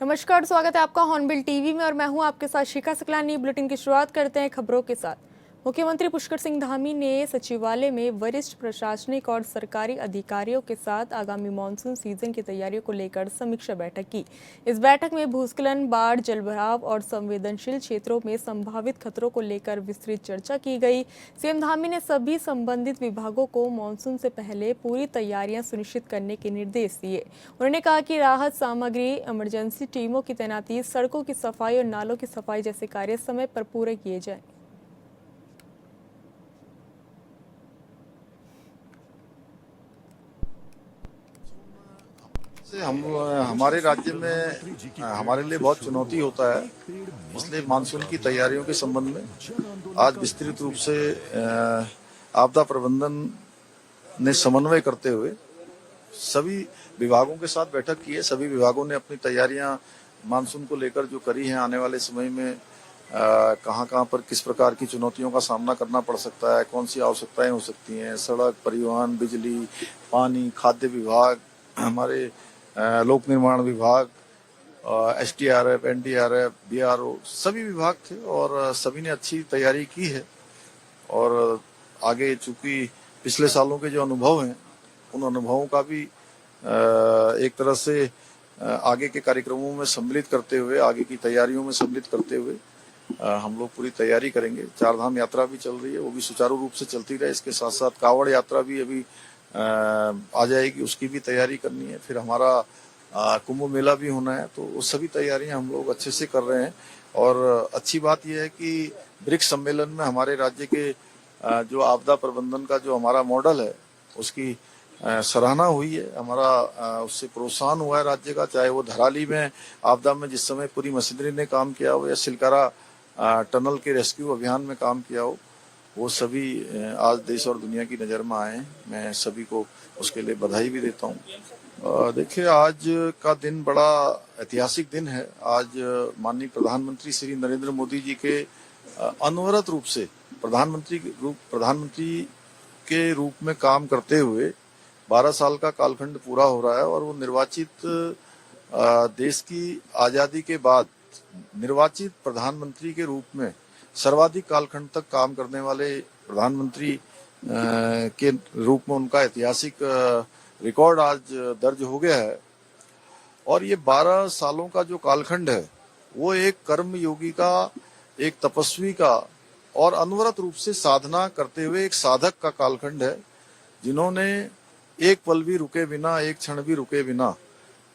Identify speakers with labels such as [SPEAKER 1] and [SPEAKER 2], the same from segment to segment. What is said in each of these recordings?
[SPEAKER 1] नमस्कार, स्वागत है आपका हॉर्नबिल टीवी में और मैं हूं आपके साथ शिखा सकलानी। बुलेटिन की शुरुआत करते हैं खबरों के साथ। मुख्यमंत्री पुष्कर सिंह धामी ने सचिवालय में वरिष्ठ प्रशासनिक और सरकारी अधिकारियों के साथ आगामी मानसून सीजन की तैयारियों को लेकर समीक्षा बैठक की। इस बैठक में भूस्खलन, बाढ़, जलभराव और संवेदनशील क्षेत्रों में संभावित खतरों को लेकर विस्तृत चर्चा की गई। सीएम धामी ने सभी संबंधित विभागों को मानसून से पहले पूरी तैयारियां सुनिश्चित करने के निर्देश दिए। उन्होंने कहा कि राहत सामग्री, इमरजेंसी टीमों की तैनाती, सड़कों की सफाई और नालों की सफाई जैसे कार्य समय पर पूरे किए जाएं।
[SPEAKER 2] से हम हमारे राज्य में हमारे लिए बहुत चुनौती होता है, इसलिए मानसून की तैयारियों के संबंध में आज विस्तृत रूप से आपदा प्रबंधन ने समन्वय करते हुए सभी विभागों के साथ बैठक की है। सभी विभागों ने अपनी तैयारियां मानसून को लेकर जो करी हैं, आने वाले समय में कहां पर किस प्रकार की चुनौतियों का सामना करना पड़ सकता है, कौन सी आवश्यकताएं हो सकती हैं, सड़क, परिवहन, बिजली, पानी, खाद्य विभाग, हमारे लोक निर्माण विभाग, एसडीआरएफ, एनडीआरएफ, बीआरओ, सभी विभाग थे और सभी ने अच्छी तैयारी की है। और आगे चूंकि पिछले सालों के जो अनुभव हैं, उन अनुभवों का भी एक तरह से आगे के कार्यक्रमों में सम्मिलित करते हुए, आगे की तैयारियों में सम्मिलित करते हुए हम लोग पूरी तैयारी करेंगे। चार धाम यात्रा भी चल रही है, वो भी सुचारू रूप से चलती रहे। इसके साथ साथ कांवड़ यात्रा भी अभी आ जाएगी, उसकी भी तैयारी करनी है। फिर हमारा कुंभ मेला भी होना है, तो वो सभी तैयारियां हम लोग अच्छे से कर रहे हैं। और अच्छी बात यह है कि ब्रिक्स सम्मेलन में हमारे राज्य के जो आपदा प्रबंधन का जो हमारा मॉडल है, उसकी सराहना हुई है। हमारा उससे प्रोत्साहन हुआ है राज्य का, चाहे वो धराली में आपदा में जिस समय पूरी मशीनरी ने काम किया हो या सिलकारा टनल के रेस्क्यू अभियान में काम किया हो, वो सभी आज देश और दुनिया की नज़र में आए हैं। मैं सभी को उसके लिए बधाई भी देता हूँ। देखिए, आज का दिन बड़ा ऐतिहासिक दिन है। आज माननीय प्रधानमंत्री श्री नरेंद्र मोदी जी के अनवरत रूप से प्रधानमंत्री के रूप में काम करते हुए 12 साल का कालखंड पूरा हो रहा है और वो निर्वाचित देश की आजादी के बाद निर्वाचित प्रधानमंत्री के रूप में सर्वाधिक कालखंड तक काम करने वाले प्रधानमंत्री के रूप में उनका ऐतिहासिक रिकॉर्ड आज दर्ज हो गया है। और ये 12 सालों का जो कालखंड है, वो एक कर्मयोगी का, एक तपस्वी का और अनवरत रूप से साधना करते हुए एक साधक का कालखंड है, जिन्होंने एक पल भी रुके बिना, एक क्षण भी रुके बिना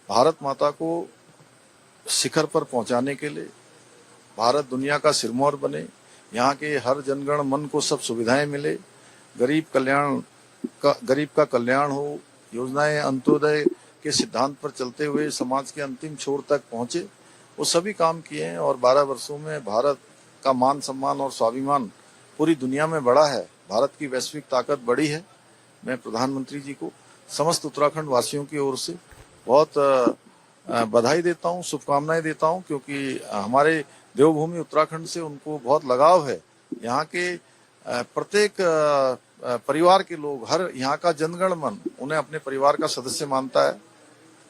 [SPEAKER 2] भारत माता को शिखर पर पहुंचाने के लिए, भारत दुनिया का सिरमौर बने, यहाँ के हर जनगण मन को सब सुविधाएं मिले, गरीब का कल्याण हो, योजनाएं अंत्योदय के सिद्धांत पर चलते हुए समाज के अंतिम छोर तक पहुंचे, वो सभी काम किए हैं। और 12 वर्षों में भारत का मान सम्मान और स्वाभिमान पूरी दुनिया में बढ़ा है, भारत की वैश्विक ताकत बढ़ी है। मैं प्रधानमंत्री जी को समस्त उत्तराखंड वासियों की ओर से बहुत बधाई देता हूँ, शुभकामनाएं देता हूँ, क्योंकि हमारे देवभूमि उत्तराखंड से उनको बहुत लगाव है। यहाँ के प्रत्येक परिवार के लोग, हर यहाँ का जनगण मन उन्हें अपने परिवार का सदस्य मानता है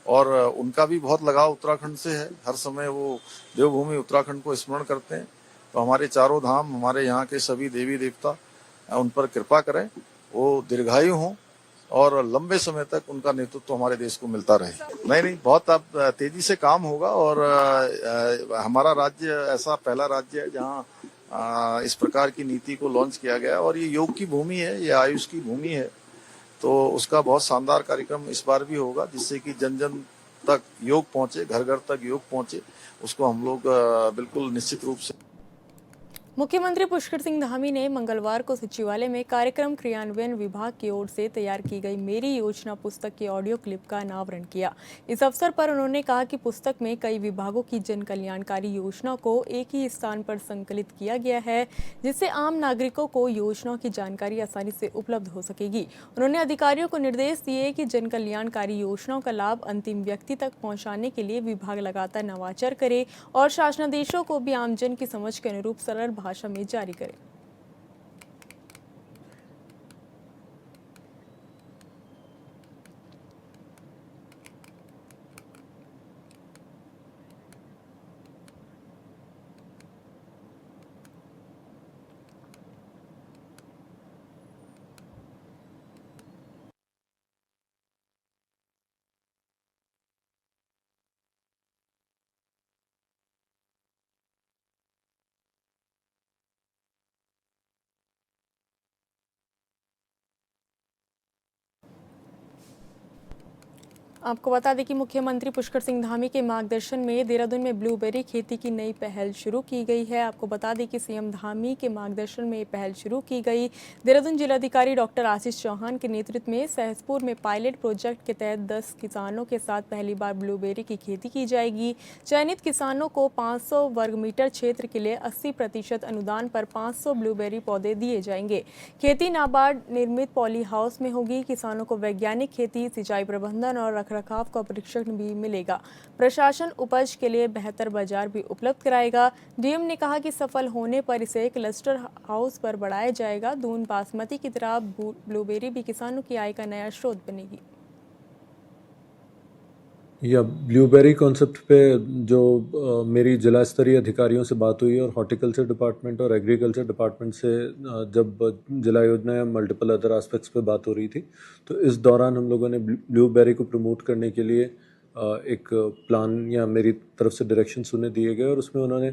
[SPEAKER 2] और उनका भी बहुत लगाव उत्तराखंड से है। हर समय वो देवभूमि उत्तराखंड को स्मरण करते हैं। तो हमारे चारों धाम, हमारे यहाँ के सभी देवी देवता उन पर कृपा करें, वो दीर्घायु हों और लंबे समय तक उनका नेतृत्व हमारे देश को मिलता रहे। नहीं, बहुत अब तेजी से काम होगा और हमारा राज्य ऐसा पहला राज्य है जहां इस प्रकार की नीति को लॉन्च किया गया। और ये योग की भूमि है, ये आयुष की भूमि है, तो उसका बहुत शानदार कार्यक्रम इस बार भी होगा, जिससे कि जन जन तक योग पहुंचे, घर घर तक योग पहुंचे। उसको हम लोग बिल्कुल निश्चित रूप से।
[SPEAKER 1] मुख्यमंत्री पुष्कर सिंह धामी ने मंगलवार को सचिवालय में कार्यक्रम क्रियान्वयन विभाग की ओर से तैयार की गई मेरी योजना पुस्तक के ऑडियो क्लिप का अनावरण किया। इस अवसर पर उन्होंने कहा कि पुस्तक में कई विभागों की जन कल्याणकारी योजना को एक ही स्थान पर संकलित किया गया है, जिससे आम नागरिकों को योजनाओं की जानकारी आसानी से उपलब्ध हो सकेगी। उन्होंने अधिकारियों को निर्देश दिए कि जन कल्याणकारी योजनाओं का लाभ अंतिम व्यक्ति तक पहुंचाने के लिए विभाग लगातार नवाचार करे और शासनादेशों को भी आमजन की समझ के अनुरूप सरल भाषा में जारी करें। आपको बता दें कि मुख्यमंत्री पुष्कर सिंह धामी के मार्गदर्शन में देहरादून में ब्लूबेरी खेती की नई पहल शुरू की गई है। आपको बता दें कि सीएम धामी के मार्गदर्शन में ये पहल शुरू की गई। देहरादून जिलाधिकारी डॉक्टर आशीष चौहान के नेतृत्व में सहसपुर में पायलट प्रोजेक्ट के तहत 10 किसानों के साथ पहली बार ब्लूबेरी की खेती की जाएगी। चयनित किसानों को 500 वर्ग मीटर क्षेत्र के लिए 80% अनुदान पर 500 ब्लूबेरी पौधे दिए जाएंगे। खेती नाबार्ड निर्मित पॉली हाउस में होगी। किसानों को वैज्ञानिक खेती, सिंचाई प्रबंधन और रखरखाव का प्रशिक्षण भी मिलेगा। प्रशासन उपज के लिए बेहतर बाजार भी उपलब्ध कराएगा। डीएम ने कहा कि सफल होने पर इसे क्लस्टर हाउस पर बढ़ाया जाएगा। दून बासमती की तरह ब्लूबेरी भी किसानों की आय का नया स्रोत बनेगी।
[SPEAKER 3] या ब्लूबेरी कॉन्सेप्ट पे जो मेरी जिला स्तरीय अधिकारियों से बात हुई और हॉर्टिकल्चर डिपार्टमेंट और एग्रीकल्चर डिपार्टमेंट से जब जिला योजना या मल्टीपल अदर एस्पेक्ट्स पे बात हो रही थी, तो इस दौरान हम लोगों ने ब्लूबेरी को प्रमोट करने के लिए एक प्लान या मेरी तरफ से डायरेक्शंस उन्हें दिए गए और उसमें उन्होंने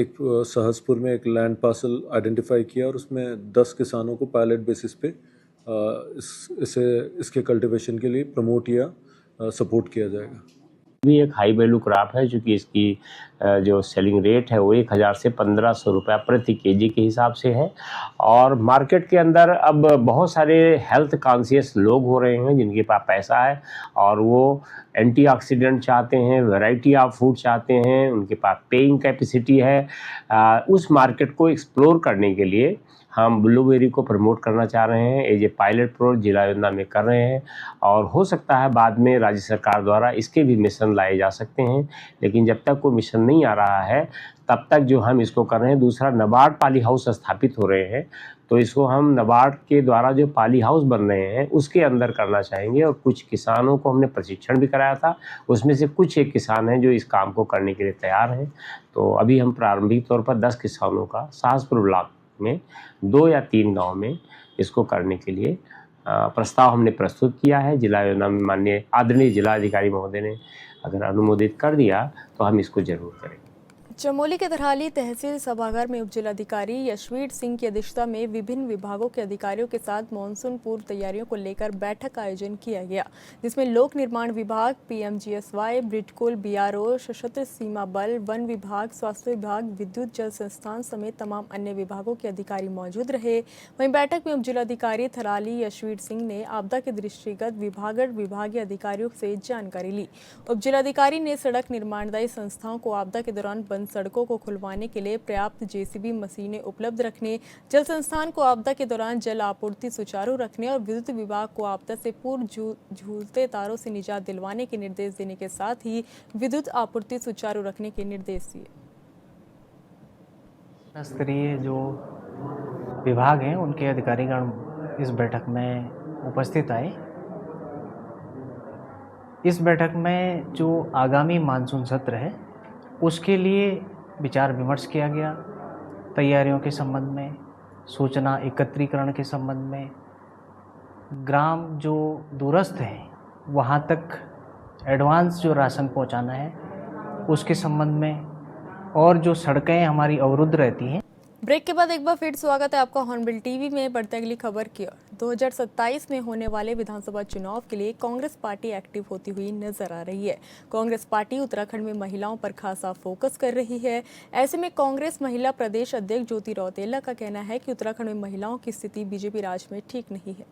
[SPEAKER 3] एक सहसपुर में एक लैंड पार्सल आइडेंटिफाई किया और उसमें 10 किसानों को पायलट बेसिस पे इसके कल्टीवेशन के लिए प्रमोट या सपोर्ट किया जाएगा।
[SPEAKER 4] भी एक हाई वैल्यू क्रॉप है, चूँकि इसकी जो सेलिंग रेट है वो 1000 से 1500 रुपये प्रति केजी के हिसाब से है। और मार्केट के अंदर अब बहुत सारे हेल्थ कॉन्शियस लोग हो रहे हैं जिनके पास पैसा है और वो एंटीऑक्सीडेंट चाहते हैं, वैरायटी ऑफ फूड चाहते हैं, उनके पास पेइंग कैपेसिटी है। उस मार्केट को एक्सप्लोर करने के लिए हम ब्लूबेरी को प्रमोट करना चाह रहे हैं। एज ए पायलट प्रोजेक्ट जिला योजना में कर रहे हैं और हो सकता है बाद में राज्य सरकार द्वारा इसके भी मिशन लाए जा सकते हैं, लेकिन जब तक कोई मिशन नहीं आ रहा है तब तक जो हम इसको कर रहे हैं। दूसरा, नाबार्ड पाली हाउस स्थापित हो रहे हैं, तो इसको हम नाबार्ड के द्वारा जो पाली हाउस बन रहे हैं उसके अंदर करना चाहेंगे। और कुछ किसानों को हमने प्रशिक्षण भी कराया था, उसमें से कुछ एक किसान हैं जो इस काम को करने के लिए तैयार हैं। तो अभी हम प्रारंभिक तौर पर 10 किसानों का सहसपुर ब्लॉक में 2 या 3 गांव में इसको करने के लिए प्रस्ताव हमने प्रस्तुत किया है। जिला योजना में माननीय आदरणीय जिलाधिकारी महोदय ने अगर अनुमोदित कर दिया तो हम इसको जरूर करेंगे।
[SPEAKER 1] चमोली के धराली तहसील सभागार में उपजिलाधिकारी यशवीर सिंह की अध्यक्षता में विभिन्न विभागों के अधिकारियों के साथ मानसून पूर्व तैयारियों को लेकर बैठक का आयोजन किया गया, जिसमें लोक निर्माण विभाग, पीएमजीएसवाई, ब्रिडकोल, बीआरओ, सशस्त्र सीमा बल, वन विभाग, स्वास्थ्य विभाग, विद्युत जल संस्थान समेत तमाम अन्य विभागों के अधिकारी मौजूद रहे। वहीं बैठक में उपजिलाधिकारी थराली यशवीर सिंह ने आपदा के दृष्टिगत विभागीय अधिकारियों से जानकारी ली। उपजिलाधिकारी ने सड़क निर्माणदायी संस्थाओं को आपदा के दौरान बंद सड़कों को खुलवाने के लिए पर्याप्त जेसीबी मशीनें उपलब्ध रखने, जल संस्थान को आपदा के दौरान जल आपूर्ति सुचारू रखने और विद्युत विभाग को आपदा से पूर्व झूलते तारों से निजात दिलवाने के निर्देश देने के साथ ही विद्युत आपूर्ति सुचारू रखने के निर्देश दिए।
[SPEAKER 5] स्तरीय जो विभाग हैं उनके अधिकारीगण इस बैठक में उपस्थित आए। इस बैठक में जो आगामी मानसून सत्र है उसके लिए विचार विमर्श किया गया। तैयारियों के संबंध में, सूचना एकत्रीकरण के संबंध में, ग्राम जो दूरस्थ हैं वहाँ तक एडवांस जो राशन पहुँचाना है उसके संबंध में, और जो सड़कें हमारी अवरुद्ध रहती हैं।
[SPEAKER 1] ब्रेक के बाद एक बार फिर स्वागत है आपका हॉर्नबिल टीवी में। बढ़ते अगली खबर की ओर। 2027 में होने वाले विधानसभा चुनाव के लिए कांग्रेस पार्टी एक्टिव होती हुई नजर आ रही है। कांग्रेस पार्टी उत्तराखंड में महिलाओं पर खासा फोकस कर रही है। ऐसे में कांग्रेस महिला प्रदेश अध्यक्ष ज्योति रौतेला का कहना है कि उत्तराखंड में महिलाओं की स्थिति बीजेपी राज में ठीक नहीं है।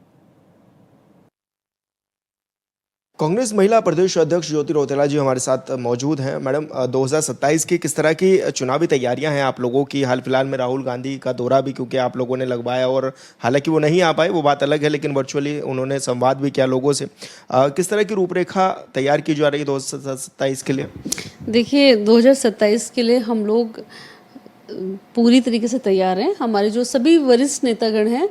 [SPEAKER 6] कांग्रेस महिला प्रदेश अध्यक्ष ज्योति रौतेला जी हमारे साथ मौजूद हैं। मैडम, 2027 की किस तरह की चुनावी तैयारियां हैं आप लोगों की? हाल फिलहाल में राहुल गांधी का दौरा भी क्योंकि आप लोगों ने लगवाया और हालांकि वो नहीं आ पाए, वो बात अलग है, लेकिन वर्चुअली उन्होंने संवाद भी किया लोगों से। किस तरह की रूपरेखा तैयार की जा रही है 2027 के लिए?
[SPEAKER 7] देखिए, 2027 के लिए हम लोग पूरी तरीके से तैयार हैं। हमारे जो सभी वरिष्ठ नेतागण हैं,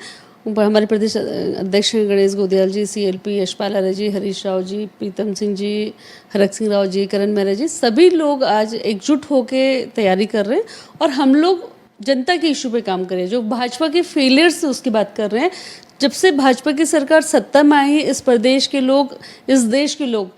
[SPEAKER 7] हमारे प्रदेश अध्यक्ष हैं गणेश गोदियाल जी, CLP यशपाल आर्य जी, हरीश राव जी, प्रीतम सिंह जी, हरक सिंह राव जी, करण मेहरा जी, सभी लोग आज एकजुट होके तैयारी कर रहे हैं और हम लोग जनता के इशू पे काम कर रहे हैं। जो भाजपा के फेलियर्स से उसकी बात कर रहे हैं। जब से भाजपा की सरकार सत्ता में आई, इस प्रदेश के लोग, इस देश के लोग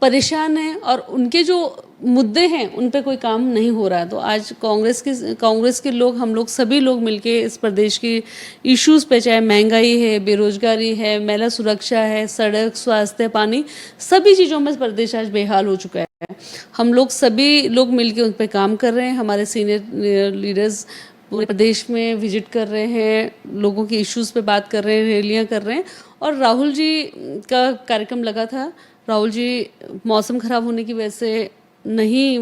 [SPEAKER 7] परेशान हैं और उनके जो मुद्दे हैं उन पे कोई काम नहीं हो रहा है। तो आज कांग्रेस के लोग, हम लोग सभी लोग मिलके इस प्रदेश की इश्यूज़ पे, चाहे महंगाई है, बेरोजगारी है, महिला सुरक्षा है, सड़क, स्वास्थ्य, पानी, सभी चीज़ों में प्रदेश आज बेहाल हो चुका है। हम लोग सभी लोग मिलके उन पे काम कर रहे हैं। हमारे सीनियर लीडर्स पूरे प्रदेश में विजिट कर रहे हैं, लोगों के इश्यूज़ पे बात कर रहे हैं, रैलियां कर रहे हैं। और राहुल जी का कार्यक्रम लगा था। राहुल जी मौसम ख़राब होने की वजह से नहीं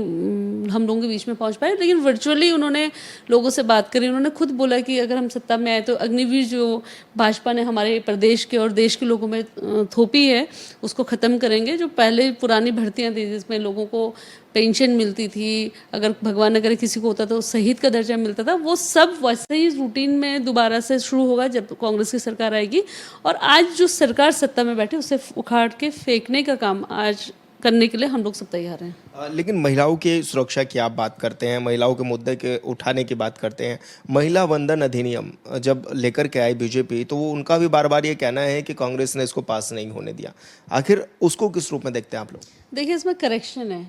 [SPEAKER 7] हम लोगों के बीच में पहुंच पाए, लेकिन वर्चुअली उन्होंने लोगों से बात करी। उन्होंने खुद बोला कि अगर हम सत्ता में आए तो अग्निवीर जो भाजपा ने हमारे प्रदेश के और देश के लोगों में थोपी है उसको ख़त्म करेंगे। जो पहले पुरानी भर्तियां थी जिसमें लोगों को पेंशन मिलती थी, अगर भगवान न करे किसी को होता तो शहीद का दर्जा मिलता था, वो सब वैसे ही रूटीन में दोबारा से शुरू होगा जब कांग्रेस की सरकार आएगी। और आज जो सरकार सत्ता में बैठे उसे उखाड़ के फेंकने का काम आज करने के लिए हम लोग सब तैयार हैं।
[SPEAKER 6] लेकिन महिलाओं की सुरक्षा की आप बात करते हैं, महिलाओं के मुद्दे के उठाने की बात करते हैं। महिला वंदन अधिनियम जब लेकर के आई बीजेपी तो वो उनका भी बार बार ये कहना है कि कांग्रेस ने इसको पास नहीं होने दिया। आखिर उसको किस रूप में देखते हैं आप लोग?
[SPEAKER 7] देखिए, इसमें करेक्शन है।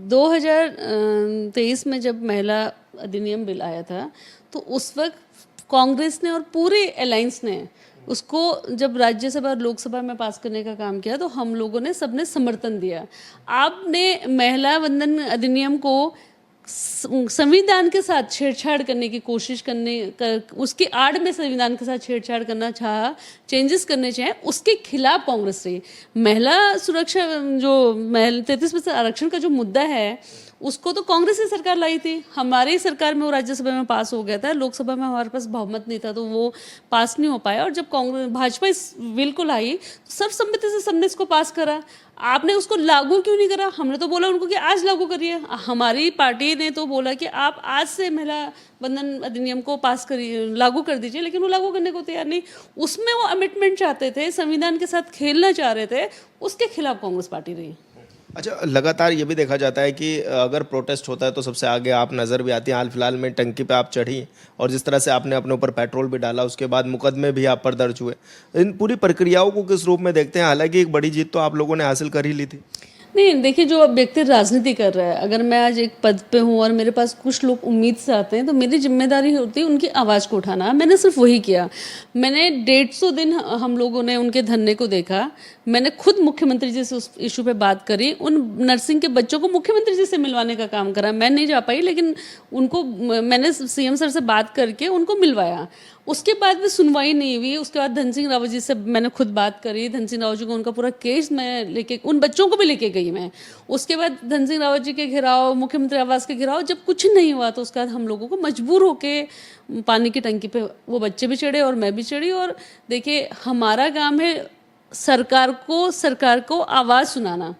[SPEAKER 7] 2023 में जब महिला अधिनियम बिल आया था तो उस वक्त कांग्रेस ने और पूरे अलायंस ने उसको जब राज्यसभा और लोकसभा में पास करने का काम किया तो हम लोगों ने सबने समर्थन दिया। आपने महिला वंदन अधिनियम को संविधान के साथ छेड़छाड़ करने की कोशिश उसकी आड़ में संविधान के साथ छेड़छाड़ करना चाहा, चेंजेस करने चाहे, उसके खिलाफ कांग्रेस रही। महिला सुरक्षा जो 33% आरक्षण का जो मुद्दा है उसको तो कांग्रेस की सरकार लाई थी। हमारी सरकार में वो राज्यसभा में पास हो गया था, लोकसभा में हमारे पास बहुमत नहीं था तो वो पास नहीं हो पाया। और जब कांग्रेस भाजपा इस बिल को लाई तो सर्वसम्मति से सबने इसको पास करा। आपने उसको लागू क्यों नहीं करा? हमने तो बोला उनको कि आज लागू करिए। हमारी पार्टी ने तो बोला कि आप आज से महिला वंदन अधिनियम को पास करिए, लागू कर दीजिए, लेकिन वो लागू करने को तैयार नहीं। उसमें वो अमेंडमेंट चाहते थे, संविधान के साथ खेलना चाह रहे थे, उसके खिलाफ कांग्रेस पार्टी रही।
[SPEAKER 6] अच्छा, लगातार ये भी देखा जाता है कि अगर प्रोटेस्ट होता है तो सबसे आगे आप नज़र भी आती हैं। हाल फिलहाल में टंकी पे आप चढ़ी और जिस तरह से आपने अपने ऊपर पेट्रोल भी डाला, उसके बाद मुकदमे भी आप पर दर्ज हुए। इन पूरी प्रक्रियाओं को किस रूप में देखते हैं? हालांकि एक बड़ी जीत तो आप लोगों ने हासिल कर ही ली थी।
[SPEAKER 7] नहीं, देखिए, जो अब व्यक्ति राजनीति कर रहा है, अगर मैं आज एक पद पे हूँ और मेरे पास कुछ लोग उम्मीद से आते हैं तो मेरी जिम्मेदारी होती है उनकी आवाज़ को उठाना। मैंने सिर्फ वही किया। मैंने 150 दिन हम लोगों ने उनके धरने को देखा। मैंने खुद मुख्यमंत्री जी से उस इशू पे बात करी। उन नर्सिंग के बच्चों को मुख्यमंत्री जी से मिलवाने का काम करा। मैं नहीं जा पाई, लेकिन उनको मैंने सीएम सर से बात करके उनको मिलवाया। उसके बाद भी सुनवाई नहीं हुई। उसके बाद धन सिंह रावत जी से मैंने खुद बात करी। धन सिंह रावत जी को उनका पूरा केस मैं लेके, उन बच्चों को भी लेके गई मैं। उसके बाद धन सिंह रावत जी के घेराव, मुख्यमंत्री आवास के घेराव, जब कुछ नहीं हुआ तो उसके बाद हम लोगों को मजबूर होके पानी की टंकी पे वो बच्चे भी चढ़े और मैं भी चढ़ी। और देखिए, हमारा काम है सरकार को आवाज़ सुनाना।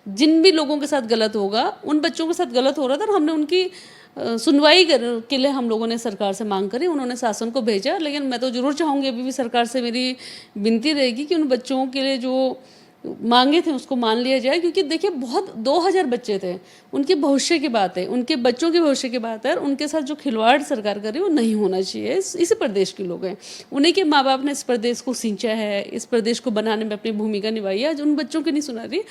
[SPEAKER 7] जिन भी लोगों के साथ गलत होगा, उन बच्चों के साथ गलत हो रहा था, हमने उनकी सुनवाई के लिए हम लोगों ने सरकार से मांग करी। उन्होंने शासन को भेजा। लेकिन मैं तो जरूर चाहूँगी, अभी भी सरकार से मेरी विनती रहेगी कि उन बच्चों के लिए जो मांगे थे उसको मान लिया जाए। क्योंकि देखिए, बहुत 2000 बच्चे थे, उनके भविष्य की बात है, उनके बच्चों के भविष्य की बात है। और उनके साथ जो खिलवाड़ सरकार कर रही है वो नहीं होना चाहिए। इसी प्रदेश के लोग हैं, उन्हीं के माँ बाप ने इस प्रदेश को सींचा है, इस प्रदेश को बनाने में अपनी भूमिका निभाई है। आज उन बच्चों की नहीं सुना रही।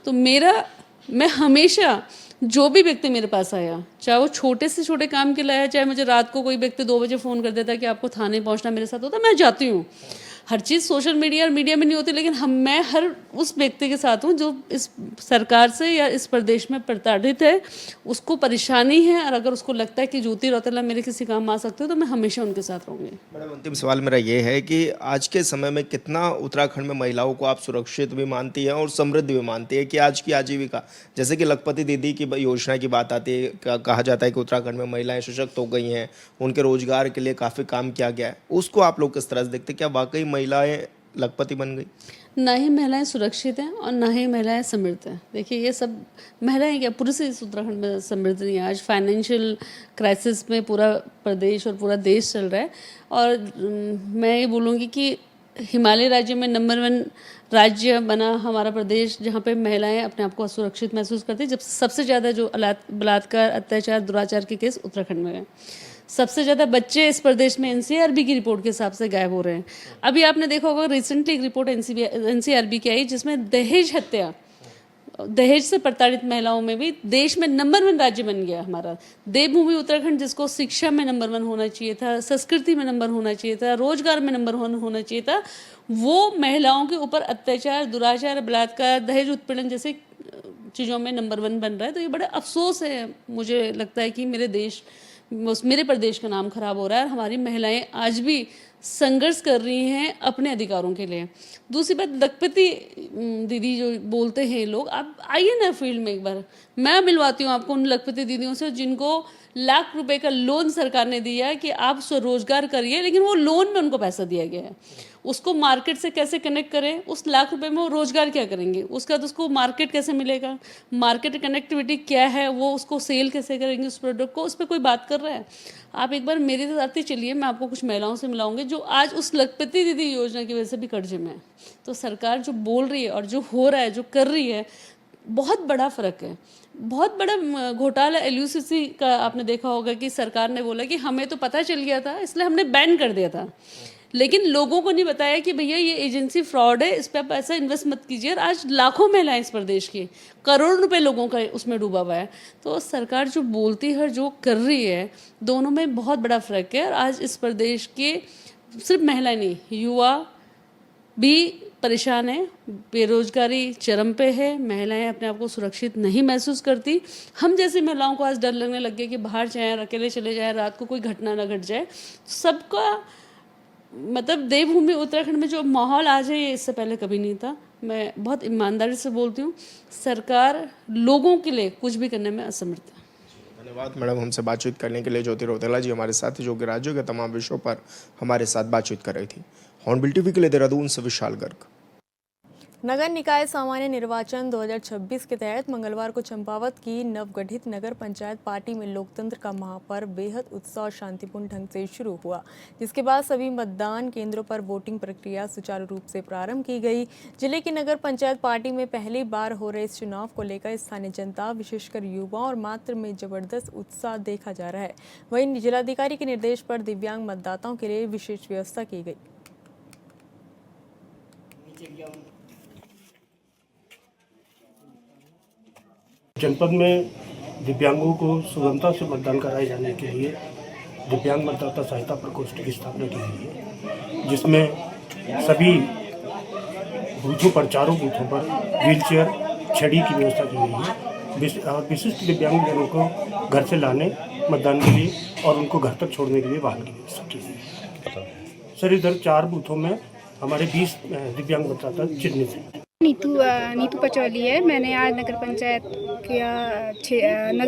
[SPEAKER 7] तो मैं हमेशा, जो भी व्यक्ति मेरे पास आया, चाहे वो छोटे से छोटे काम के लिए आया, चाहे मुझे रात को कोई व्यक्ति 2 बजे फ़ोन कर देता है कि आपको थाने पहुंचना मेरे साथ होता, मैं जाती हूँ। हर चीज़ सोशल मीडिया और मीडिया में नहीं होती, लेकिन मैं हर उस व्यक्ति के साथ हूँ जो इस सरकार से या इस प्रदेश में प्रताड़ित है, उसको परेशानी है, और अगर उसको लगता है कि ज्योति रौतेला मेरे किसी काम आ सकते हो तो मैं हमेशा उनके साथ रहूँगी।
[SPEAKER 6] मैडम, अंतिम सवाल मेरा ये है कि आज के समय में कितना उत्तराखंड में महिलाओं को आप सुरक्षित भी मानती हैं और समृद्ध भी मानती है कि आज की आजीविका, जैसे कि लखपति दीदी की योजना की बात आती है, कहा जाता है कि उत्तराखंड में महिलाएं सशक्त हो गई हैं, उनके रोजगार के लिए काफ़ी काम किया गया है, उसको आप लोग किस तरह से देखते हैं? क्या वाकई महिलाएं लखपति बन गई?
[SPEAKER 7] ना ही महिलाएं सुरक्षित हैं और ना ही महिलाएं समृद्ध हैं। देखिए, ये सब महिलाएं क्या, पुरुष इस उत्तराखंड में समृद्ध नहीं है। आज फाइनेंशियल क्राइसिस में पूरा प्रदेश और पूरा देश चल रहा है। और मैं ये बोलूँगी कि हिमालय राज्य में नंबर 1 राज्य बना हमारा प्रदेश, जहाँ पे महिलाएं अपने आप को असुरक्षित महसूस करती हैं। जब सबसे ज़्यादा जो बलात्कार, अत्याचार, दुराचार के केस उत्तराखंड में हैं। सबसे ज़्यादा बच्चे इस प्रदेश में एनसीआरबी की रिपोर्ट के हिसाब से गायब हो रहे हैं। अभी आपने देखा होगा, रिसेंटली एक रिपोर्ट एनसीआरबी की आई जिसमें दहेज हत्या दहेज से प्रताड़ित महिलाओं में भी देश में नंबर 1 राज्य बन गया हमारा। देवभूमि उत्तराखंड, जिसको शिक्षा में नंबर 1 होना चाहिए था, संस्कृति में नंबर होना चाहिए था, रोजगार में नंबर 1 होना चाहिए था, वो महिलाओं के ऊपर अत्याचार, दुराचार, बलात्कार, दहेज उत्पीड़न जैसे चीज़ों में नंबर 1 बन रहा है। तो ये बड़ा अफसोस है, मुझे लगता है कि मेरे प्रदेश का नाम खराब हो रहा है और हमारी महिलाएं आज भी संघर्ष कर रही हैं अपने अधिकारों के लिए। दूसरी बात, लखपति दीदी जो बोलते हैं लोग, आप आइए ना फील्ड में एक बार, मैं मिलवाती हूँ आपको उन लखपति दीदियों से जिनको लाख रुपए का लोन सरकार ने दिया कि आप स्वरोजगार करिए, लेकिन वो लोन में उनको पैसा दिया गया है। उसको मार्केट से कैसे कनेक्ट करें, उस लाख रुपए में वो रोजगार क्या करेंगे, उसका तो उसको मार्केट कैसे मिलेगा, मार्केट कनेक्टिविटी क्या है, वो उसको सेल कैसे करेंगे उस प्रोडक्ट को, उस पर कोई बात कर रहा है? आप एक बार मेरे साथ ही चलिए, मैं आपको कुछ महिलाओं से मिलाऊंगी जो आज उस लखपति दीदी योजना की वजह से भी कर्जे में है। तो सरकार जो बोल रही है और जो हो रहा है, जो कर रही है, बहुत बड़ा फ़र्क है। बहुत बड़ा घोटाला एलयूसीसी का आपने देखा होगा कि सरकार ने बोला कि हमें तो पता चल गया था इसलिए हमने बैन कर दिया था, लेकिन लोगों को नहीं बताया कि भैया ये एजेंसी फ्रॉड है, इस पर आप ऐसा इन्वेस्ट मत कीजिए। और आज लाखों महिलाएं इस प्रदेश की, करोड़ रुपए लोगों का उसमें डूबा हुआ है। तो सरकार जो बोलती है, जो कर रही है, दोनों में बहुत बड़ा फ़र्क है। और आज इस प्रदेश के सिर्फ महिलाएं नहीं, युवा भी परेशान है, बेरोजगारी चरम पे है, महिलाएं अपने आप को सुरक्षित नहीं महसूस करती। हम जैसी महिलाओं को आज डर लगने लग गया कि बाहर जाएं, अकेले चले जाएं, रात को कोई घटना ना घट जाए। सबका मतलब देवभूमि उत्तराखंड में जो माहौल आज है, ये इससे पहले कभी नहीं था। मैं बहुत ईमानदारी से बोलती हूँ, सरकार लोगों के लिए कुछ भी करने में असमर्थ है।
[SPEAKER 6] धन्यवाद मैडम, हमसे बातचीत करने के लिए। ज्योति रौतेला जी हमारे साथ, जो कि राज्यों के तमाम विषयों पर हमारे साथ बातचीत कर रही थी। हॉर्नबिल टीवी के लिए देहरादून से विशाल गर्ग।
[SPEAKER 1] नगर निकाय सामान्य निर्वाचन 2026 के तहत मंगलवार को चंपावत की नवगठित नगर पंचायत पार्टी में लोकतंत्र का महापर्व बेहद उत्साह और शांतिपूर्ण ढंग से शुरू हुआ, जिसके बाद सभी मतदान केंद्रों पर वोटिंग प्रक्रिया सुचारू रूप से प्रारंभ की गई। जिले की नगर पंचायत पार्टी में पहली बार हो रहे इस चुनाव को लेकर स्थानीय जनता, विशेषकर युवाओं और मात्र में जबरदस्त उत्साह देखा जा रहा है। वहीं जिलाधिकारी के निर्देश पर दिव्यांग मतदाताओं के लिए विशेष व्यवस्था की गई।
[SPEAKER 8] जनपद में दिव्यांगों को सुगमता से मतदान कराए जाने के लिए दिव्यांग मतदाता सहायता प्रकोष्ठ की स्थापना की गई है, जिसमें सभी बूथों पर, चारों बूथों पर व्हीलचेयर, छड़ी की व्यवस्था की गई है। विशिष्ट दिव्यांग जनों को घर से लाने, मतदान के लिए और उनको घर तक छोड़ने के लिए वाहन की व्यवस्था की गई है। सर, इधर 4 बूथों में हमारे 20 दिव्यांग मतदाता चिन्हित हैं।
[SPEAKER 9] नीतू पचौली है। मैंने आज नगर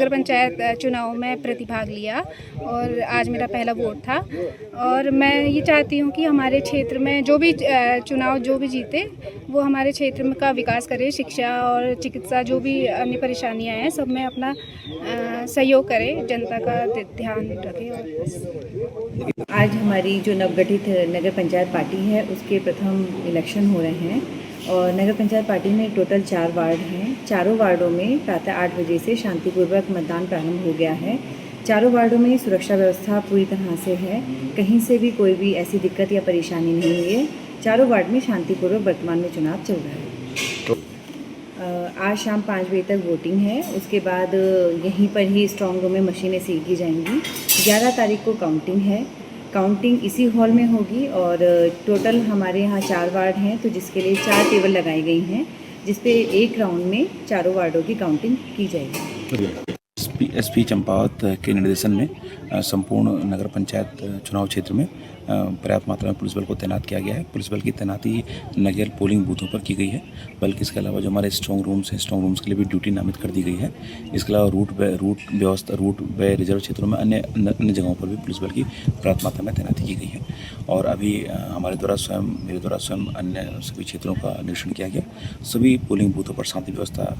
[SPEAKER 9] पंचायत चुनाव में प्रतिभाग लिया और आज मेरा पहला वोट था। और मैं ये चाहती हूँ कि हमारे क्षेत्र में जो भी चुनाव जो भी जीते वो हमारे क्षेत्र में का विकास करे, शिक्षा और चिकित्सा जो भी अन्य परेशानियाँ हैं सब में अपना सहयोग करे, जनता का ध्यान रखे।
[SPEAKER 10] आज हमारी जो नवगठित नगर पंचायत पार्टी है उसके प्रथम इलेक्शन हो रहे हैं और नगर पंचायत पार्टी में टोटल 4 वार्ड हैं। चारों वार्डों में प्रातः 8 बजे से शांतिपूर्वक मतदान प्रारंभ हो गया है। चारों वार्डों में सुरक्षा व्यवस्था पूरी तरह से है, कहीं से भी कोई भी ऐसी दिक्कत या परेशानी नहीं हुई है। चारों वार्ड में शांतिपूर्वक वर्तमान में चुनाव चल रहा है। आज शाम 5 बजे तक वोटिंग है, उसके बाद यहीं पर ही स्ट्रॉन्ग रूम में मशीनें सील की जाएंगी। 11 तारीख को काउंटिंग है, काउंटिंग इसी हॉल में होगी और टोटल हमारे यहाँ 4 वार्ड हैं, तो जिसके लिए 4 टेबल लगाई गई हैं, जिस पे एक राउंड में चारों वार्डों की काउंटिंग की जाएगी।
[SPEAKER 11] एसपी चंपावत के निर्देशन में संपूर्ण नगर पंचायत चुनाव क्षेत्र में पर्याप्त मात्रा में पुलिस बल को तैनात किया गया है। पुलिस बल की तैनाती नगर पोलिंग बूथों पर की गई है, बल्कि इसके अलावा जो हमारे स्ट्रॉन्ग रूम्स हैं, स्ट्रॉन्ग रूम्स के लिए भी ड्यूटी नामित कर दी गई है। इसके अलावा रूट व रिजर्व क्षेत्रों में अन्य जगहों पर भी पुलिस बल की पर्याप्त मात्रा में तैनाती की गई है। और अभी मेरे द्वारा स्वयं अन्य सभी क्षेत्रों का निरीक्षण किया गया। सभी पोलिंग बूथों पर शांति व्यवस्था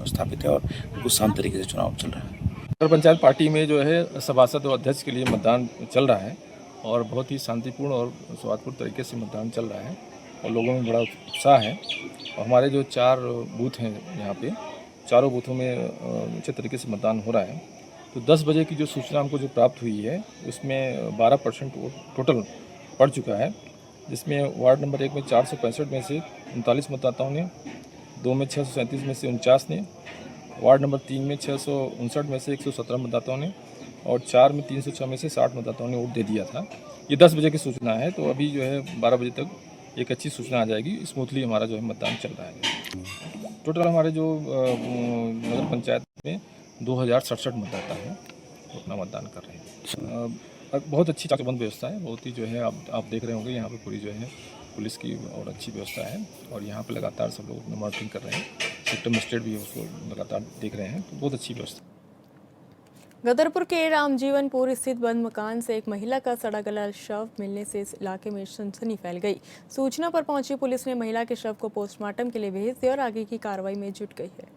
[SPEAKER 11] स्थापित है और बिल्कुल शांत तरीके से चुनाव चल रहा है।
[SPEAKER 12] नगर पंचायत पार्टी में जो है सभासद और अध्यक्ष के लिए मतदान चल रहा है और बहुत ही शांतिपूर्ण और सौहार्दपूर्ण तरीके से मतदान चल रहा है और लोगों में बड़ा उत्साह है। और हमारे जो 4 बूथ हैं यहाँ पे, चारों बूथों में अच्छे तरीके से मतदान हो रहा है। तो 10 बजे की जो सूचना हमको जो प्राप्त हुई है उसमें 12% वोट टोटल पड़ चुका है, जिसमें वार्ड नंबर 1 में 465 में से 39 मतदाताओं ने 2 में 637 में से 49 ने, वार्ड नंबर 3 में 659 में से 117 मतदाताओं ने और 4 में 306 में से 60 मतदाताओं ने वोट दे दिया था। ये 10 बजे की सूचना है, तो अभी जो है 12 बजे तक एक अच्छी सूचना आ जाएगी। स्मूथली हमारा जो है मतदान चल रहा है। टोटल हमारे जो नगर पंचायत में 2067 मतदाता हैं अपना मतदान कर रहे हैं। बहुत अच्छी चाकबंद व्यवस्था है, बहुत ही जो है आप देख रहे होंगे यहाँ पे पूरी जो है पुलिस की और अच्छी व्यवस्था है और यहाँ पे लगातार सब लोग अपना मॉनिटरिंग कर रहे हैं। सेक्टर मजिस्ट्रेट भी उसको लगातार देख रहे हैं, तो बहुत अच्छी व्यवस्था।
[SPEAKER 1] गदरपुर के रामजीवनपुर स्थित बंद मकान से एक महिला का सड़ा गला शव मिलने से इस इलाके में सनसनी फैल गई। सूचना पर पहुंची पुलिस ने महिला के शव को पोस्टमार्टम के लिए भेज दिया और आगे की कार्रवाई में जुट गई है।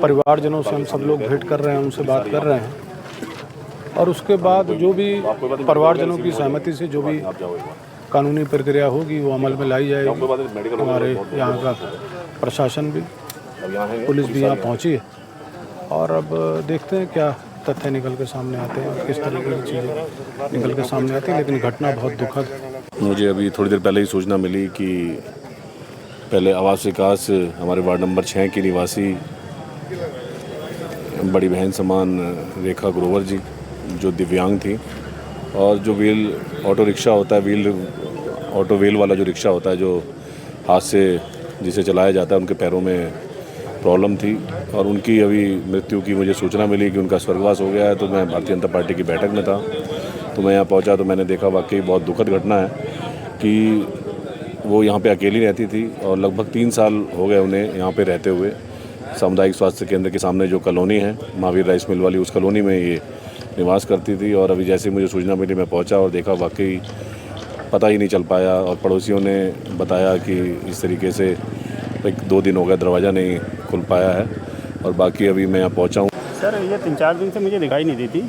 [SPEAKER 13] परिवारजनों से हम सब लोग भेंट कर रहे हैं, उनसे बात कर रहे हैं और उसके बाद जो भी परिवारजनों की सहमति से जो भी कानूनी प्रक्रिया होगी वो अमल में लाई जाएगी। हमारे यहाँ का प्रशासन भी, पुलिस भी यहाँ पहुँची है और अब देखते हैं क्या तथ्य निकल के सामने आते हैं, किस तरीके की चीज़ें निकल के सामने आती हैं। लेकिन घटना बहुत दुखद।
[SPEAKER 14] मुझे अभी थोड़ी देर पहले ही सूचना मिली कि पहले आवास विकास हमारे वार्ड नंबर 6 की निवासी बड़ी बहन समान रेखा ग्रोवर जी, जो दिव्यांग थी और जो व्हील ऑटो रिक्शा होता है, ऑटो व्हील वाला जो रिक्शा होता है जो हाथ से जिसे चलाया जाता है, उनके पैरों में प्रॉब्लम थी और उनकी अभी मृत्यु की मुझे सूचना मिली कि उनका स्वर्गवास हो गया है। तो मैं भारतीय जनता पार्टी की बैठक में था, तो मैं यहाँ पहुँचा तो मैंने देखा वाकई बहुत दुखद घटना है कि वो यहाँ पे अकेली रहती थी और लगभग 3 साल हो गए उन्हें यहाँ पे रहते हुए। सामुदायिक स्वास्थ्य केंद्र के सामने जो कॉलोनी है महावीर राइस मिल वाली, उस कॉलोनी में ये निवास करती थी और अभी जैसे मुझे सूचना मिली मैं पहुँचा और देखा वाकई पता ही नहीं चल पाया और पड़ोसियों ने बताया कि इस तरीके से 1-2 दिन हो गया दरवाज़ा नहीं खुल पाया है और बाकी अभी मैं यहाँ पहुँचा हूँ।
[SPEAKER 15] सर ये 3-4 दिन से मुझे दिखाई नहीं दी थी।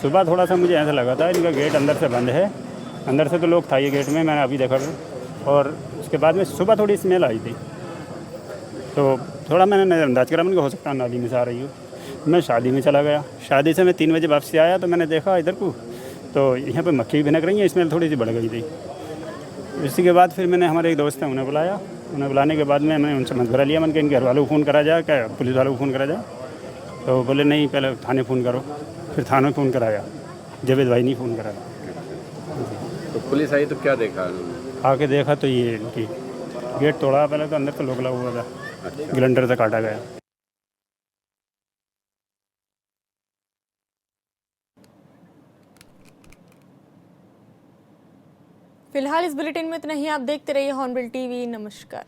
[SPEAKER 15] सुबह थोड़ा सा मुझे ऐसा लगा था इनका गेट अंदर से बंद है, अंदर से तो लोग था ये गेट में, मैंने अभी देखा और उसके बाद में सुबह थोड़ी स्मेल आई थी तो थोड़ा मैंने नज़रअंदाज करा, मैंने हो सकता है नाली में से आ रही हो। मैं शादी में चला गया, शादी से मैं 3 बजे वापसी आया तो मैंने देखा इधर को तो यहाँ पे मक्खी भी भिनक रही है, स्मेल थोड़ी सी बढ़ गई थी। इसी के बाद फिर मैंने हमारे एक दोस्त हैं उन्हें बुलाया, उन्हें बुलाने के बाद में मैंने उनसे मशवरा लिया, मैंने इनके घर वालों को फ़ोन करा जाए, क्या पुलिस वालों को फ़ोन करा जाए, तो बोले नहीं पहले थाने फ़ोन करो। फिर थाने फ़ोन कराया, जावेद भाई नहीं फ़ोन कराया।
[SPEAKER 16] तो पुलिस आई तो क्या देखा?
[SPEAKER 15] आके देखा तो ये इनकी गेट तोड़ा, पहले तो अंदर तो लोग लगा हुआ था, ग्राइंडर से काटा गया।
[SPEAKER 1] फिलहाल इस बुलेटिन में इतना ही। आप देखते रहिए हॉर्नबिल टीवी। नमस्कार।